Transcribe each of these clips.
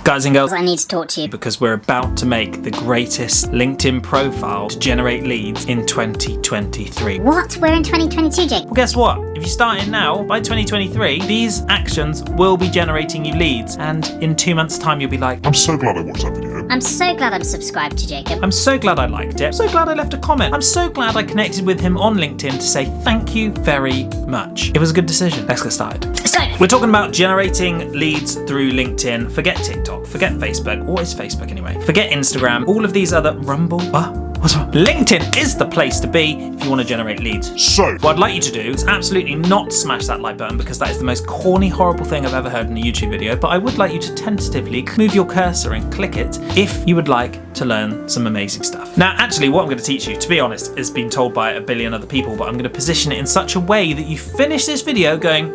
Guys and girls, I need to talk to you because we're about to make the greatest LinkedIn profile to generate leads in 2023. What? We're in 2022, Jake. Well, guess what? If you start it now, by 2023, these actions will be generating you leads. And in 2 months' time, you'll be like, I'm so glad I watched that video. I'm so glad I'm subscribed to Jacob. I'm so glad I liked it. I'm so glad I left a comment. I'm so glad I connected with him on LinkedIn to say thank you very much. It was a good decision. Let's get started. So, We're talking about generating leads through LinkedIn. Forget TikTok, forget Facebook. What is Facebook anyway? Forget Instagram, all of these other Rumble. What's wrong? LinkedIn is the place to be if you want to generate leads. So, What I'd like you to do is absolutely not smash that like button because that is the most corny, horrible thing I've ever heard in a YouTube video, but I would like you to tentatively move your cursor and click it if you would like to learn some amazing stuff. Now, actually, what I'm going to teach you, to be honest, has been told by a billion other people, but I'm going to position it in such a way that you finish this video going,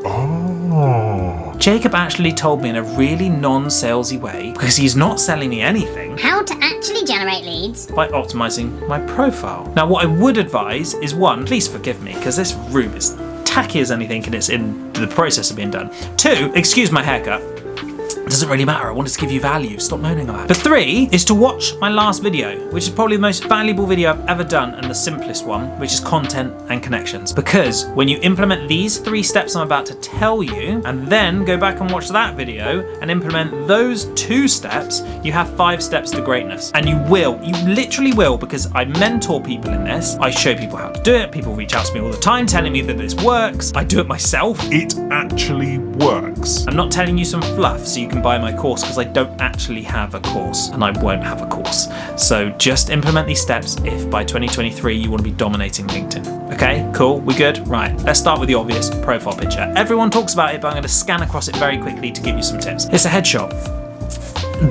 Jacob actually told me in a really non-salesy way, because he's not selling me anything, how to actually generate leads. by optimizing my profile. Now, what I would advise is, one, please forgive me, because this room is tacky as anything and it's in the process of being done. Two, excuse my haircut. It doesn't really matter. I wanted to give you value. Stop moaning about it. But three is to watch my last video, which is probably the most valuable video I've ever done and the simplest one, which is content and connections. Because when you implement these 3 steps I'm about to tell you, and then go back and watch that video and implement those 2 steps, you have 5 steps to greatness. And you literally will, because I mentor people in this. I show people how to do it. People reach out to me all the time telling me that this works. I do it myself. it actually works. I'm not telling you some fluff so you can buy my course, because I don't actually have a course and I won't have a course. So just implement these steps if by 2023 you want to be dominating LinkedIn. Okay, cool, we good? Right, let's start with the obvious profile picture. Everyone talks about it, but I'm going to scan across it very quickly to give you some tips. It's a headshot.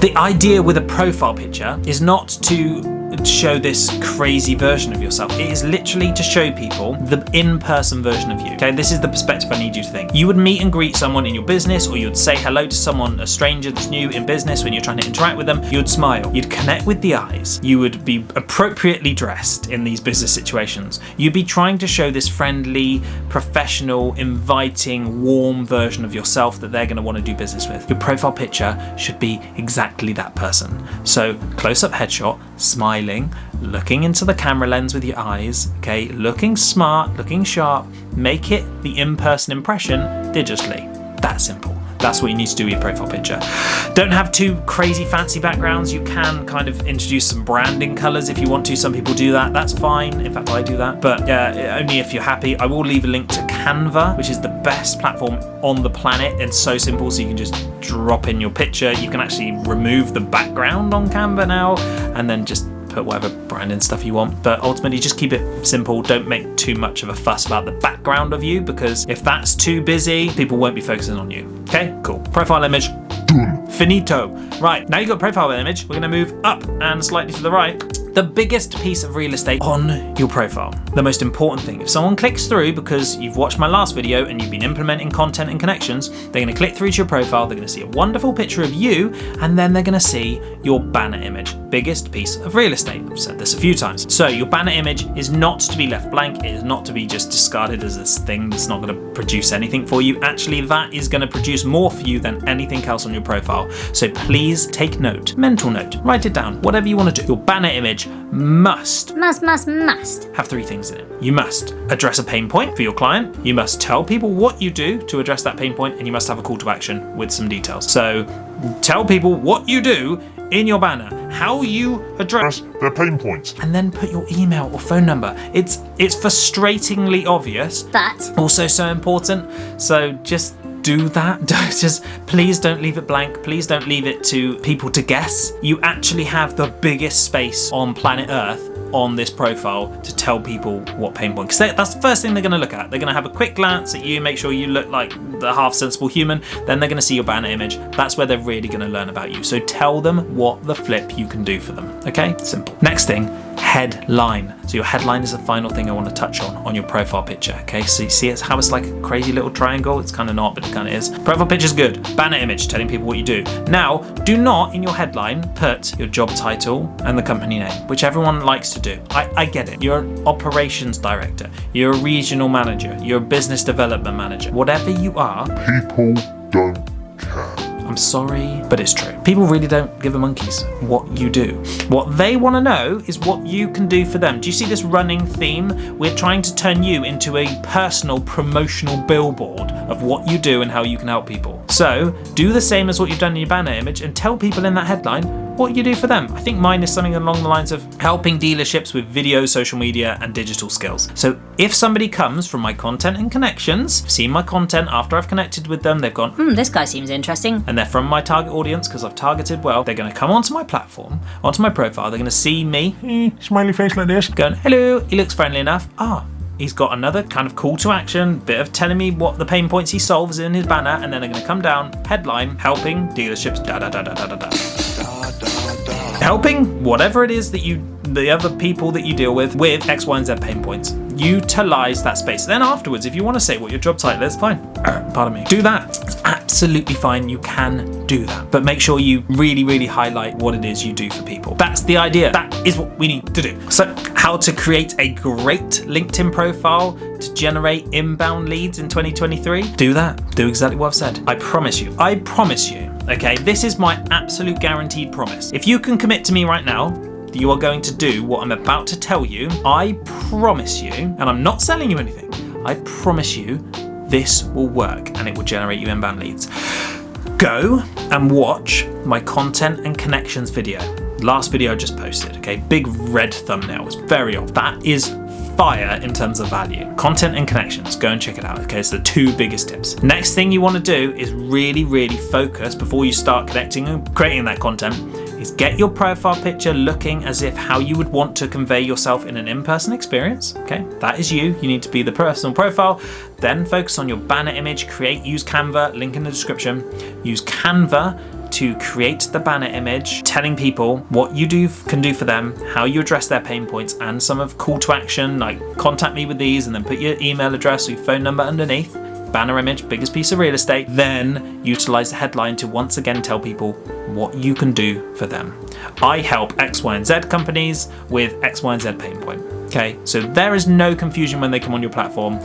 The idea with a profile picture is not to show this crazy version of yourself. It is literally to show people the in-person version of you. Okay, this is the perspective I need you to think. You would meet and greet someone in your business, or you would say hello to someone, a stranger that's new in business when you're trying to interact with them. You'd smile. You'd connect with the eyes. You would be appropriately dressed in these business situations. You'd be trying to show this friendly, professional, inviting, warm version of yourself that they're going to want to do business with. Your profile picture should be exactly that person. So close-up headshot, smiling, looking into the camera lens with your eyes, okay, looking smart, looking sharp, make it the in-person impression digitally. That simple. That's what you need to do with your profile picture. Don't have too crazy fancy backgrounds. You can kind of introduce some branding colors if you want to. Some people do that. That's fine. In fact, I do that. But only if you're happy. I will leave a link to Canva, which is the best platform on the planet. It's so simple, so you can just drop in your picture. You can actually remove the background on Canva now and then just put whatever branding stuff you want, but ultimately just keep it simple. Don't make too much of a fuss about the background of you, because if that's too busy, people won't be focusing on you. Okay, cool. Profile image. Finito. Right, now you've got profile image, we're going to move up and slightly to the right. The biggest piece of real estate on your profile, the most important thing. If someone clicks through because you've watched my last video and you've been implementing content and connections, they're going to click through to your profile, they're going to see a wonderful picture of you, and then they're going to see your banner image. Biggest piece of real estate. I've said this a few times. So your banner image is not to be left blank. It is not to be just discarded as this thing that's not going to produce anything for you. Actually, that is going to produce more for you than anything else on your profile. So please take note, mental note, write it down, whatever you want to do. Your banner image must have 3 things in it. You must address a pain point for your client. You must tell people what you do to address that pain point, and you must have a call to action with some details. So tell people what you do in your banner, how you address Their pain points. and then put your email or phone number. It's frustratingly obvious, But also so important. So just do that. Just please don't leave it blank. Please don't leave it to people to guess. You actually have the biggest space on planet Earth on this profile to tell people what pain point, because that's the first thing they're going to look at. They're going to have a quick glance at you, make sure you look like the half sensible human, then they're going to see your banner image. That's where they're really going to learn about you. So tell them what the flip you can do for them. Okay, simple. Next thing, headline. So your headline is the final thing I want to touch on your profile picture. Okay, so you see how it's like a crazy little triangle? It's kind of not, but it kind of is. Profile picture's good. Banner image, telling people what you do. Now, do not in your headline put your job title and the company name, which everyone likes to do. I get it. You're an operations director, you're a regional manager, you're a business development manager. Whatever you are, People don't care. I'm sorry, but it's true. People really don't give a monkey's what you do. What they want to know is what you can do for them. Do you see this running theme? We're trying to turn you into a personal promotional billboard of what you do and how you can help people. So do the same as what you've done in your banner image and tell people in that headline what you do for them. I think mine is something along the lines of helping dealerships with video, social media, and digital skills. So if somebody comes from my content and connections, seen my content after I've connected with them, they've gone, This guy seems interesting. and they're from my target audience because I've targeted well, they're going to come onto my platform, onto my profile, they're going to see me, Smiley face like this. going, hello, he looks friendly enough. He's got another kind of call to action, bit of telling me what the pain points he solves in his banner, and then they're going to come down, headline, helping dealerships, helping whatever it is that the other people that you deal with X, Y, and Z pain points. Utilize that space. Then afterwards, if you want to say what your job title is, fine. Pardon me. Do that. It's absolutely fine. You can do that. But make sure you really, really highlight what it is you do for people. That's the idea. That is what we need to do. So how to create a great LinkedIn profile to generate inbound leads in 2023? Do that. Do exactly what I've said. I promise you. I promise you. Okay, this is my absolute guaranteed promise. If you can commit to me right now, you are going to do what I'm about to tell you, I promise you, and I'm not selling you anything, I promise you this will work and it will generate you inbound leads. Go and watch my content and connections video. Last video I just posted, okay? Big red thumbnail, it's very off. That is fire in terms of value. Content and connections, go and check it out, okay? It's the two biggest tips. Next thing you want to do is really, really focus before you start connecting and creating that content is get your profile picture looking as if how you would want to convey yourself in an in-person experience, okay? That is you need to be the personal profile. Then focus on your banner image, use Canva, link in the description. Use Canva to create the banner image, telling people what you can do for them, how you address their pain points, and some of call to action, like contact me with these, and then put your email address or your phone number underneath. Banner image, biggest piece of real estate. Then utilize the headline to once again tell people what you can do for them. I help X, Y, and Z companies with X, Y, and Z pain point. Okay, so there is no confusion when they come on your platform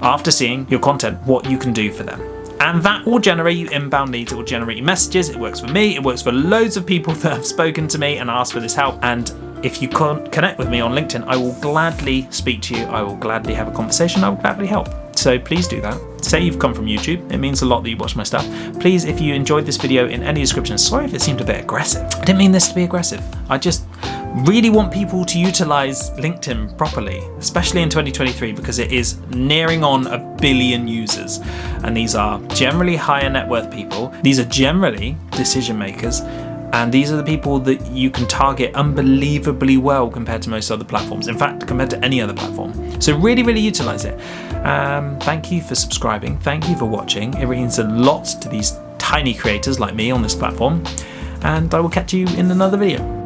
after seeing your content, what you can do for them. And that will generate you inbound leads. It will generate you messages. It works for me. It works for loads of people that have spoken to me and asked for this help. And if you can't connect with me on LinkedIn, I will gladly speak to you. I will gladly have a conversation. I will gladly help. So please do that. Say you've come from YouTube. It means a lot that you watch my stuff. Please, if you enjoyed this video in any description, sorry if it seemed a bit aggressive. I didn't mean this to be aggressive. I just really want people to utilize LinkedIn properly, especially in 2023, because it is nearing on 1 billion users. And these are generally higher net worth people. These are generally decision makers. And these are the people that you can target unbelievably well compared to most other platforms. In fact, compared to any other platform. So really, really utilize it. Thank you for subscribing. Thank you for watching. It means a lot to these tiny creators like me on this platform. And I will catch you in another video.